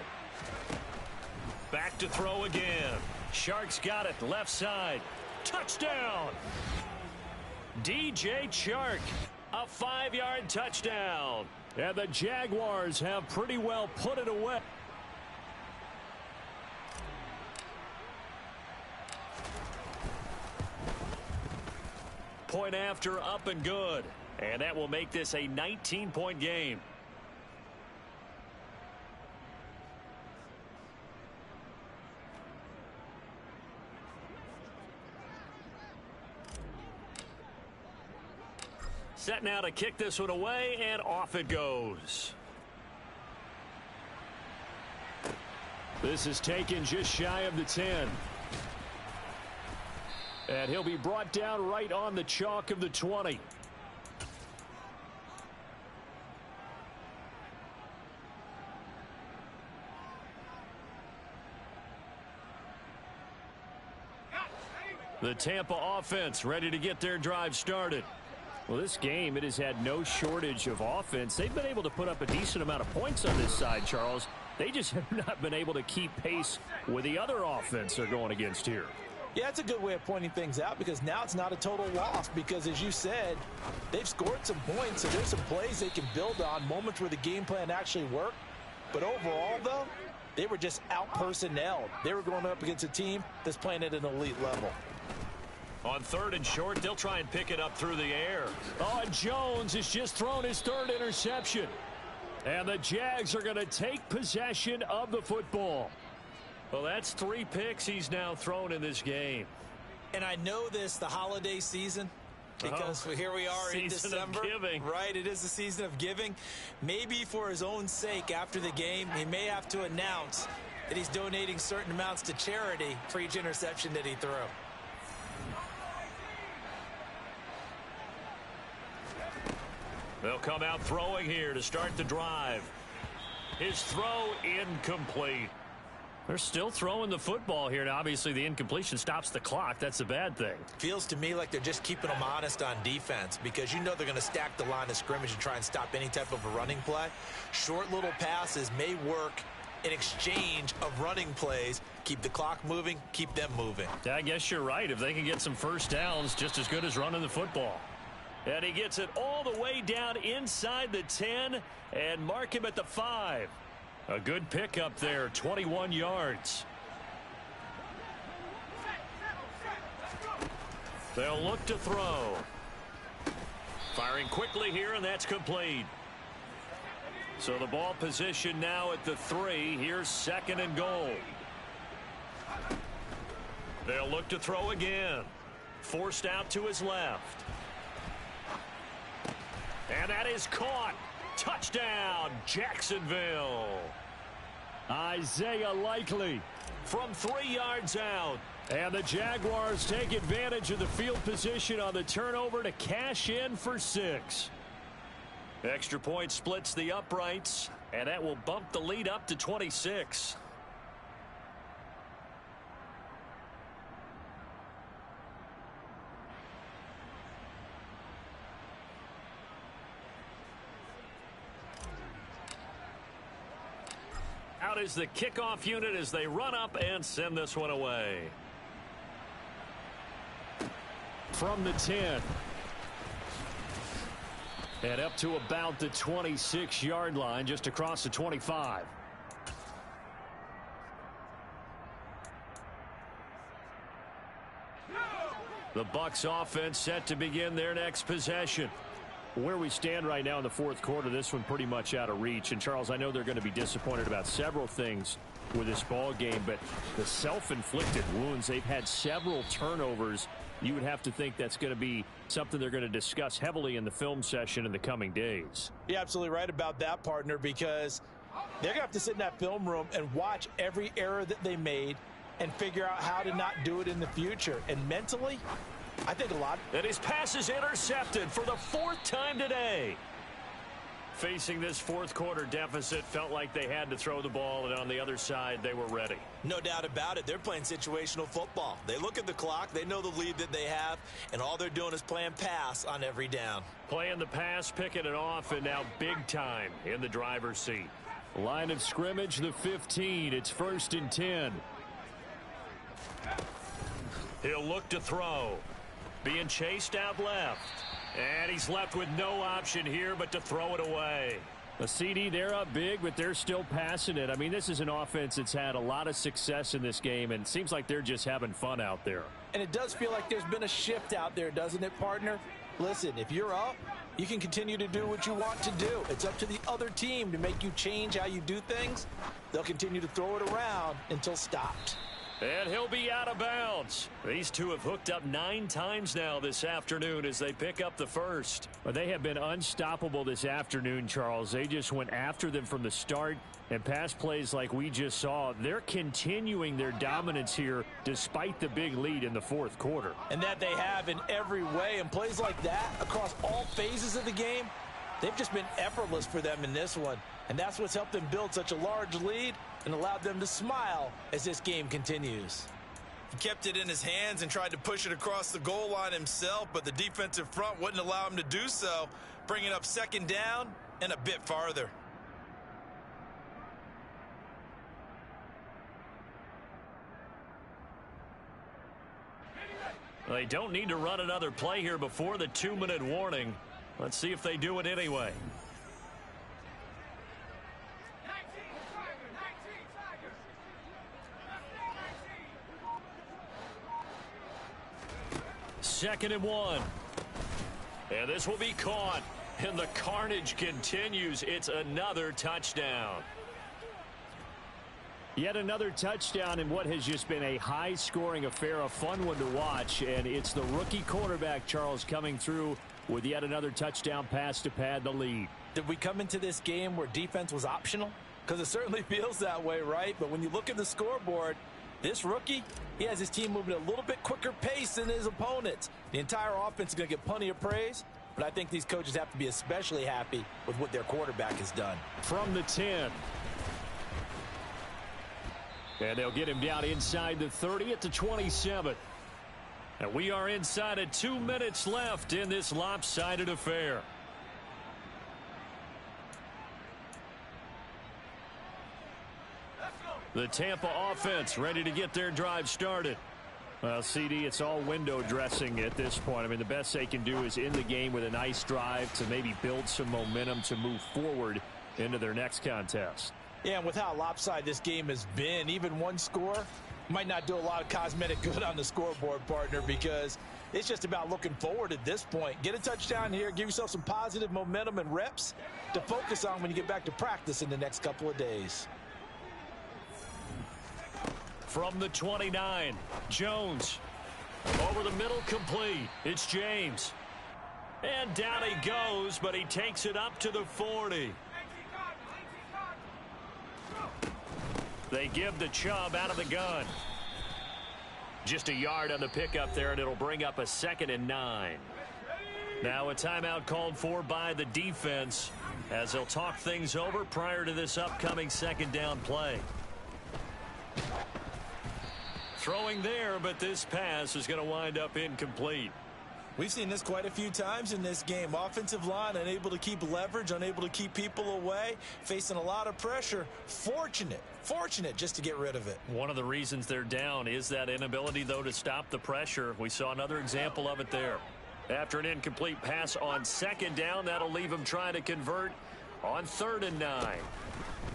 Back to throw again. Shark's got it, left side. Touchdown! DJ Chark, a 5-yard touchdown. And the Jaguars have pretty well put it away. Point after, up and good. And that will make this a 19-point game. Set now to kick this one away, and off it goes. This is taken just shy of the 10. And he'll be brought down right on the chalk of the 20. The Tampa offense ready to get their drive started. Well, this game, it has had no shortage of offense. They've been able to put up a decent amount of points on this side, Charles. They just have not been able to keep pace with the other offense they're going against here. Yeah, it's a good way of pointing things out because now it's not a total loss because, as you said, they've scored some points, so there's some plays they can build on, moments where the game plan actually worked. But overall, though, they were just out-personnelled. They were going up against a team that's playing at an elite level. On 3rd and short, they'll try and pick it up through the air. Oh, and Jones has just thrown his 3rd interception. And the Jags are going to take possession of the football. Well, that's 3 picks he's now thrown in this game. And I know this, the holiday season, because here we are in December. Season of giving. Right, it is the season of giving. Maybe for his own sake after the game, he may have to announce that he's donating certain amounts to charity for each interception that he threw. They'll come out throwing here to start the drive. His throw incomplete. They're still throwing the football here. Now, obviously, the incompletion stops the clock. That's a bad thing. Feels to me like they're just keeping them honest on defense because you know they're going to stack the line of scrimmage and try and stop any type of a running play. Short little passes may work in exchange of running plays. Keep the clock moving, keep them moving. Yeah, I guess you're right. If they can get some first downs, just as good as running the football. And he gets it all the way down inside the 10 and mark him at the 5. A good pickup there, 21 yards. They'll look to throw. Firing quickly here, and that's complete. So the ball position now at the 3. Here's 2nd and goal. They'll look to throw again. Forced out to his left. And that is caught. Touchdown, Jacksonville. Isaiah Likely from 3 yards out. And the Jaguars take advantage of the field position on the turnover to cash in for 6. Extra point splits the uprights, and that will bump the lead up to 26. Out is the kickoff unit as they run up and send this one away. From the 10. And up to about the 26-yard line, just across the 25. The Bucs offense set to begin their next possession. Where we stand right now in the 4th quarter, this one pretty much out of reach. And, Charles, I know they're going to be disappointed about several things with this ball game, but the self-inflicted wounds, they've had several turnovers. You would have to think that's going to be something they're going to discuss heavily in the film session in the coming days. You're absolutely right about that, partner, because they're going to have to sit in that film room and watch every error that they made and figure out how to not do it in the future. And mentally, I think a lot. And his pass is intercepted for the 4th time today. Facing this 4th quarter deficit, felt like they had to throw the ball, and on the other side, they were ready. No doubt about it. They're playing situational football. They look at the clock, they know the lead that they have, and all they're doing is playing pass on every down. Playing the pass, picking it off, and now big time in the driver's seat. Line of scrimmage, the 15. It's 1st and 10. He'll look to throw. Being chased out left. And he's left with no option here but to throw it away. A CD, they're up big, but they're still passing it. I mean, this is an offense that's had a lot of success in this game, and it seems like they're just having fun out there. And it does feel like there's been a shift out there, doesn't it, partner? Listen, if you're up, you can continue to do what you want to do. It's up to the other team to make you change how you do things. They'll continue to throw it around until stopped. And he'll be out of bounds. These two have hooked up 9 times now this afternoon as they pick up the first. But they have been unstoppable this afternoon, Charles. They just went after them from the start. And pass plays like we just saw, they're continuing their dominance here despite the big lead in the 4th quarter. And that they have in every way. And plays like that across all phases of the game, they've just been effortless for them in this one. And that's what's helped them build such a large lead and allowed them to smile as this game continues. He kept it in his hands and tried to push it across the goal line himself, but the defensive front wouldn't allow him to do so, bringing up 2nd down and a bit farther. They don't need to run another play here before the 2-minute warning. Let's see if they do it anyway. Second and 1. And this will be caught. And the carnage continues. It's another touchdown. Yet another touchdown in what has just been a high-scoring affair, a fun one to watch. And it's the rookie quarterback, Charles, coming through with yet another touchdown pass to pad the lead. Did we come into this game where defense was optional? Because it certainly feels that way, right? But when you look at the scoreboard, this rookie, he has his team moving at a little bit quicker pace than his opponents. The entire offense is going to get plenty of praise, but I think these coaches have to be especially happy with what their quarterback has done. From the 10. And they'll get him down inside the 30 at the 27. And we are inside of 2 minutes left in this lopsided affair. The Tampa offense ready to get their drive started. Well, CD, it's all window dressing at this point. I mean, the best they can do is in the game with a nice drive to maybe build some momentum to move forward into their next contest. Yeah, and with how lopsided this game has been, even one score might not do a lot of cosmetic good on the scoreboard, partner, because it's just about looking forward at this point. Get a touchdown here, give yourself some positive momentum and reps to focus on when you get back to practice in the next couple of days. From the 29, Jones. Over the middle, complete. It's James. And down he goes, but he takes it up to the 40. They give the Chubb out of the gun. Just a yard on the pickup there, and it'll bring up a 2nd and 9. Now a timeout called for by the defense as they'll talk things over prior to this upcoming 2nd down play. Throwing there, but this pass is going to wind up incomplete. We've seen this quite a few times in this game. Offensive line unable to keep leverage, unable to keep people away, facing a lot of pressure. Fortunate just to get rid of it. One of the reasons they're down is that inability, though, to stop the pressure. We saw another example of it there. After an incomplete pass on 2nd down, that'll leave them trying to convert on 3rd and 9.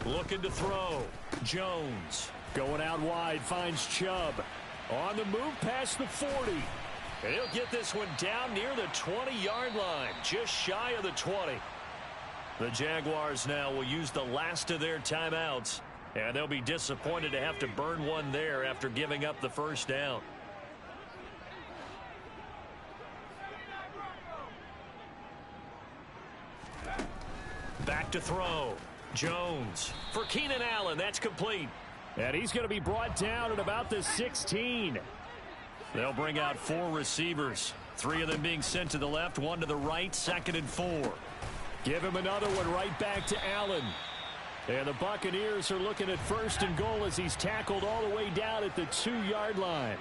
Looking to throw. Jones. Going out wide, finds Chubb. On the move past the 40. And he'll get this one down near the 20-yard line, just shy of the 20. The Jaguars now will use the last of their timeouts, and they'll be disappointed to have to burn one there after giving up the 1st down. Back to throw. Jones for Keenan Allen. That's complete. And he's going to be brought down at about the 16. They'll bring out 4 receivers. 3 of them being sent to the left, 1 to the right, 2nd and 4. Give him another one right back to Allen. And the Buccaneers are looking at 1st and goal as he's tackled all the way down at the 2-yard line.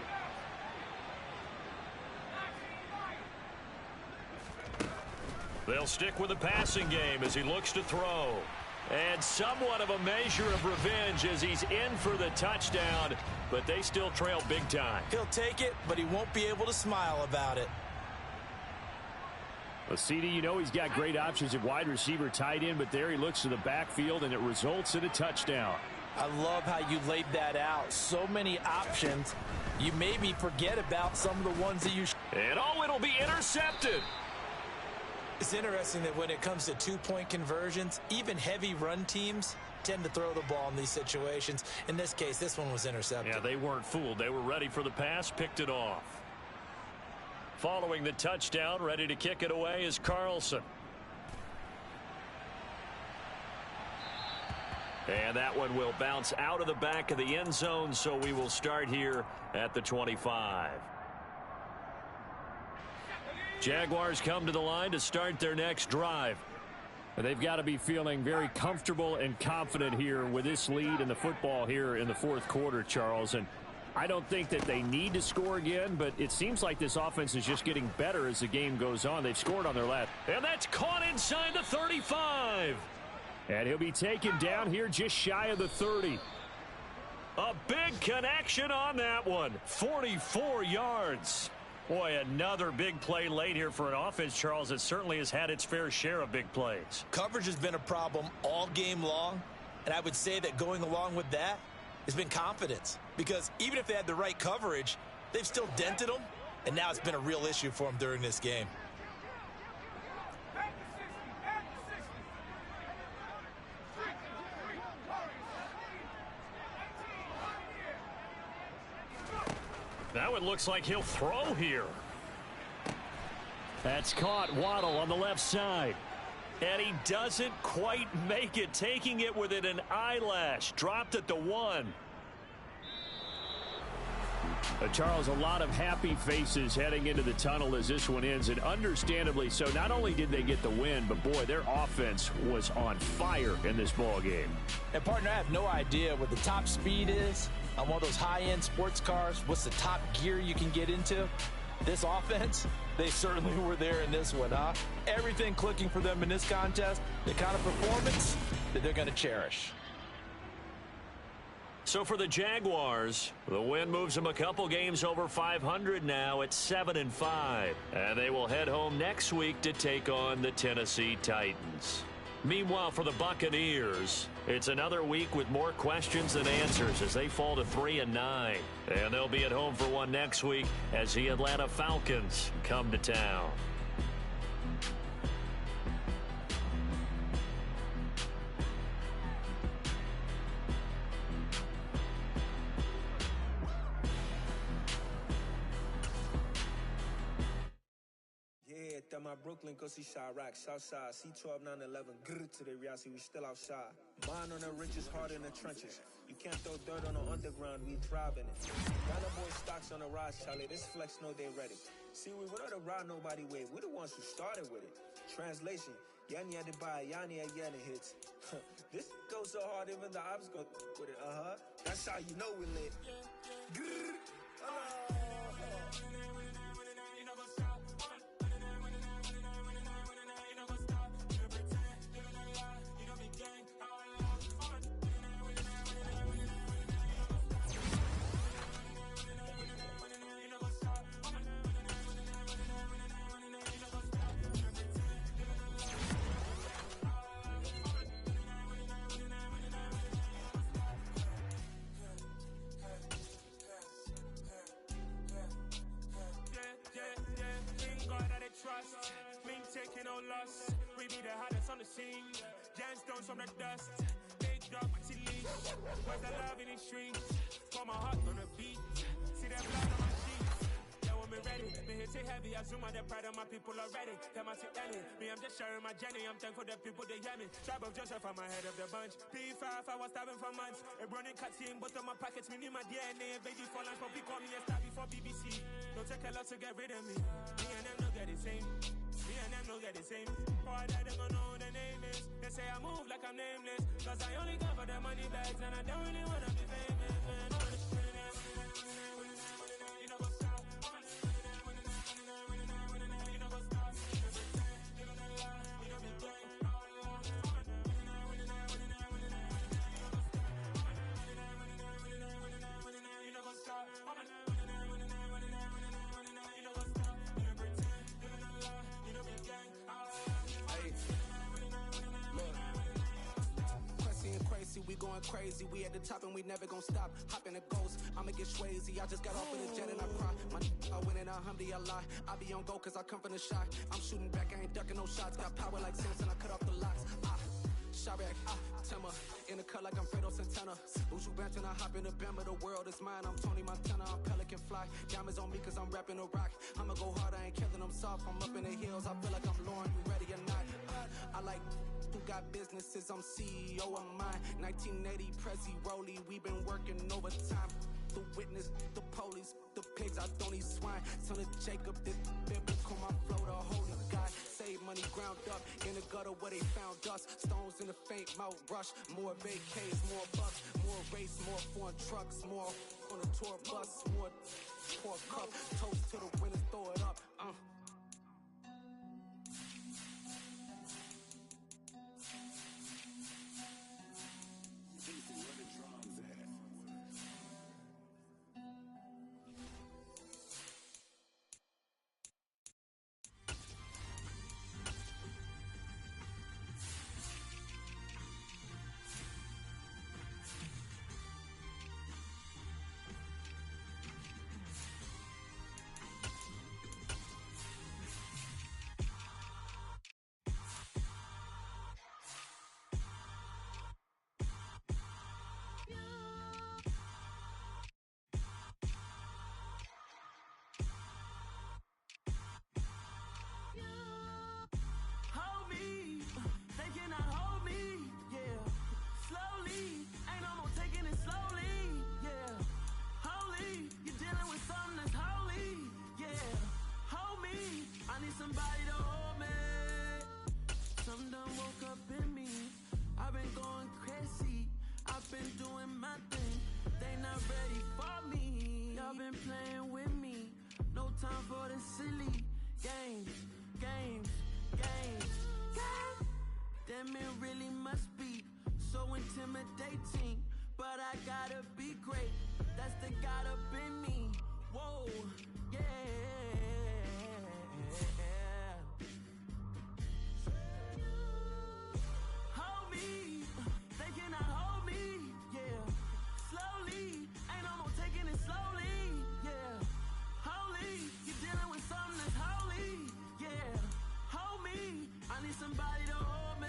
They'll stick with the passing game as he looks to throw. And somewhat of a measure of revenge as he's in for the touchdown, but they still trail big time. He'll take it, but he won't be able to smile about it. Well, CD, you know he's got great options at wide receiver, tight end, but there he looks to the backfield, and it results in a touchdown. I love how you laid that out. So many options. You maybe forget about some of the ones that you... And it'll be intercepted. It's interesting that when it comes to 2-point conversions, even heavy run teams tend to throw the ball in these situations. In this case, this one was intercepted. Yeah, they weren't fooled. They were ready for the pass, picked it off. Following the touchdown, ready to kick it away is Carlson. And that one will bounce out of the back of the end zone, so we will start here at the 25. Jaguars come to the line to start their next drive. They've got to be feeling very comfortable and confident here with this lead in the football here in the 4th quarter, Charles. And I don't think that they need to score again, but it seems like this offense is just getting better as the game goes on. They've scored on their left. And that's caught inside the 35. And he'll be taken down here just shy of the 30. A big connection on that one. 44 yards. Boy, another big play late here for an offense, Charles. It certainly has had its fair share of big plays. Coverage has been a problem all game long, and I would say that going along with that has been confidence. Because even if they had the right coverage, they've still dented them, and now it's been a real issue for them during this game. Now it looks like he'll throw here. That's caught. Waddle on the left side. And he doesn't quite make it, taking it within an eyelash. Dropped at the 1. Charles, a lot of happy faces heading into the tunnel as this one ends, and understandably so. Not only did they get the win, but boy, their offense was on fire in this ball game. And partner, I have no idea what the top speed is on one of those high-end sports cars. What's the top gear you can get into? This offense, they certainly were there in this one, huh? Everything clicking for them in this contest, the kind of performance that they're going to cherish. So for the Jaguars, the win moves them a couple games over 500 now at 7-5. And they will head home next week to take on the Tennessee Titans. Meanwhile, for the Buccaneers, it's another week with more questions than answers as they fall to 3-9. And they'll be at home for one next week as the Atlanta Falcons come to town. That my Brooklyn, go see Chirac, Southside, C12, 911, grrr to the reality, we still outside. Mine on the richest, heart in the trenches. You can't throw dirt on the underground, we thrive in it. Ghana boy stocks on the rise, Charlie, this flex know they ready. See, we without a ride, nobody wait, we the ones who started with it. Translation, Yanni had to buy, Yanni again it hits. This goes so hard, even the ops go with it, That's how you know we lit. Grrr, taking no loss. We be the hottest on the scene. Gemstones from the dust. Big dog with the leash. Where's the love in the streets? For my heart on the beat. See that blood on my sheets. Yeah, when we ready. Me hit it heavy. I zoom out the pride of my people already. Them I see Ellie. Me, I'm just sharing my journey. I'm thankful that people they hear me. Tribe of Joseph, I'm ahead of the bunch. P5, I was starving for months. A running cutscene, but on my pockets, me need my DNA. Baby for lunch, but we call me a star before BBC. Don't take a lot to get rid of me. Me and them don't get the same. Me and them don't get the same. Boy, that them don't know who the name is. They say I move like I'm nameless. Cause I only come for the money bags and I don't really wanna be famous, man. You know what's up? You know what's up? You know me gang. You know what's up? We going crazy, we at the top and we never gonna stop. Hop in the ghost, I'ma get swayzy. I just got off of the jet and I cry. I win in a Humvee, I lie. I be on go cause I come from the shot. I'm shooting back, I ain't ducking no shots. Got power like Samson, I cut off the locks. Chirac, Timmer, in the cut like I'm Fredo Santana. Buju Banton, I hop in the Bama, the world is mine. I'm Tony Montana, I'm Pelican Fly. Diamonds on me cause I'm rapping a rock. I'ma go hard, I ain't killing them soft. I'm up in the hills, I feel like I'm Lauren, you ready or not? I like who got businesses, I'm CEO of mine. 1980 Prezi Rolly, we been working overtime. The witness, the police, the pigs, I don't eat swine. Son of Jacob, this biblical, my flow, the holy God. Save money ground up in the gutter where they found us. Stones in the faint mouth rush. More vacays, more bucks, more race, more foreign trucks, more on the tour bus, more poor cup. Toast to the winners, throw it up. been playing with me. No time for the silly games. Damn, it really must be so intimidating. But I gotta be great. That's the God up in me. Whoa, yeah. Hold me, they cannot hold me, yeah. Slowly, ain't no more taking it slowly, yeah. Holy, you're dealing with something that's holy, yeah. Hold me, I need somebody to hold me.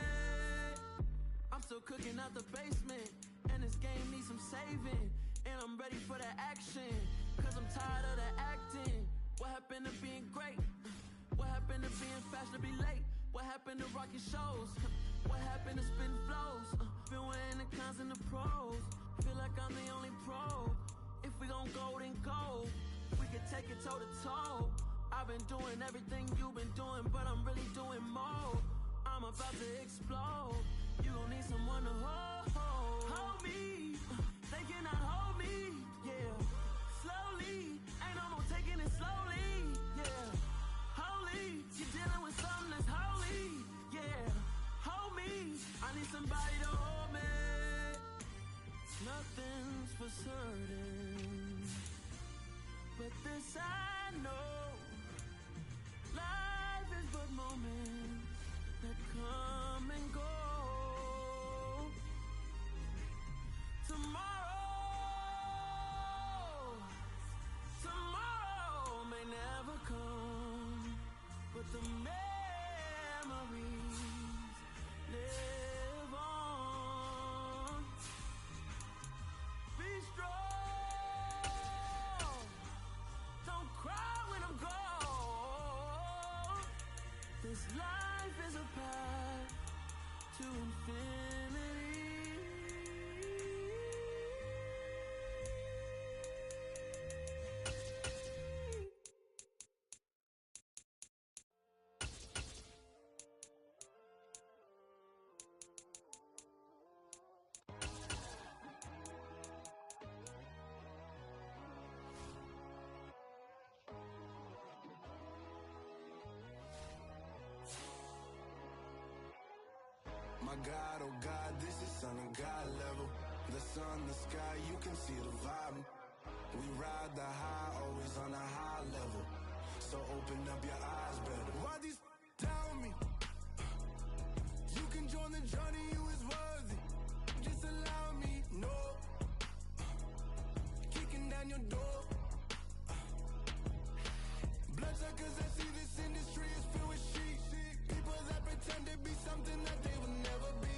I'm still cooking out the basement, and this game needs some saving. And I'm ready for the action, cause I'm tired of the acting. What happened to being great? What happened to being fashionably late? What happened to rocking shows? What happened to spitting flows? Been weighing the cons and the pros. Feel like I'm the only pro. If we gon' go, then go. We can take it toe to toe. I've been doing everything you've been doing, but I'm really doing more. I'm about to explode. You gon' need someone to hold me. They cannot hold me, yeah. Slowly, ain't no more taking it slowly, yeah. Holy, you're dealing with something that's holy, yeah. Hold me, I need somebody to hold me. Nothing's for certain, but this I know. Life is but moments that come and go. Tomorrow may never come, but the memories live on. Be strong, don't cry when I'm gone. This life is a path to infinity. My God, oh God, this is Son of God level. The sun, the sky, you can see the vibe. We ride the high, always on a high level. So open up your eyes better. Why these tell me? You can join the journey, you is worthy. Just allow me, no. Kicking down your door. Bloodsuckers, I see this industry is filled with sheep. People that pretend to be something that they will never be.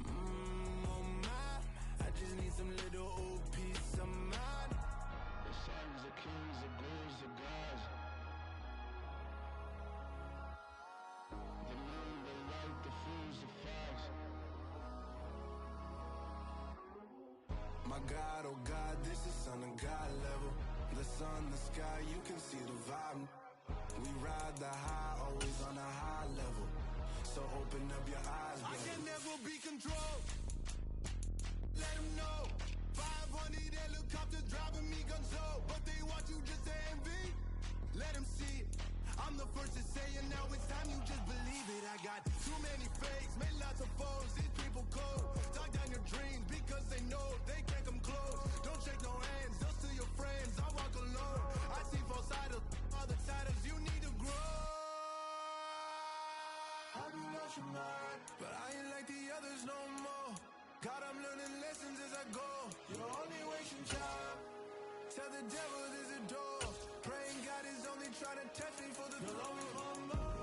Oh my, I just need some little old peace of mind. The sons of kings, the ghouls, the gods. The moon, the light, the fools, the facts. My God, oh God, this is Son of God level. The sun, the sky, you can see the vibe. We ride the high, always on a high level. So open up your eyes, baby. I can never be controlled. Let them know. 500 helicopters driving me gunso. But they want you just to envy. Let them see it. I'm the first to say it, now it's time you just believe it. I got too many fakes, made lots of foes. These people cold. Talk down your dreams because they know they can't come close. Don't shake no hands, just to your friends. I walk alone. I see false idols, other titles. You need to grow. I've been watching mine, but I ain't like the others no more. God, I'm learning lessons as I go. You're only wasting time. Tell the devil there's a door. Praying God is only trying to test me for the glory.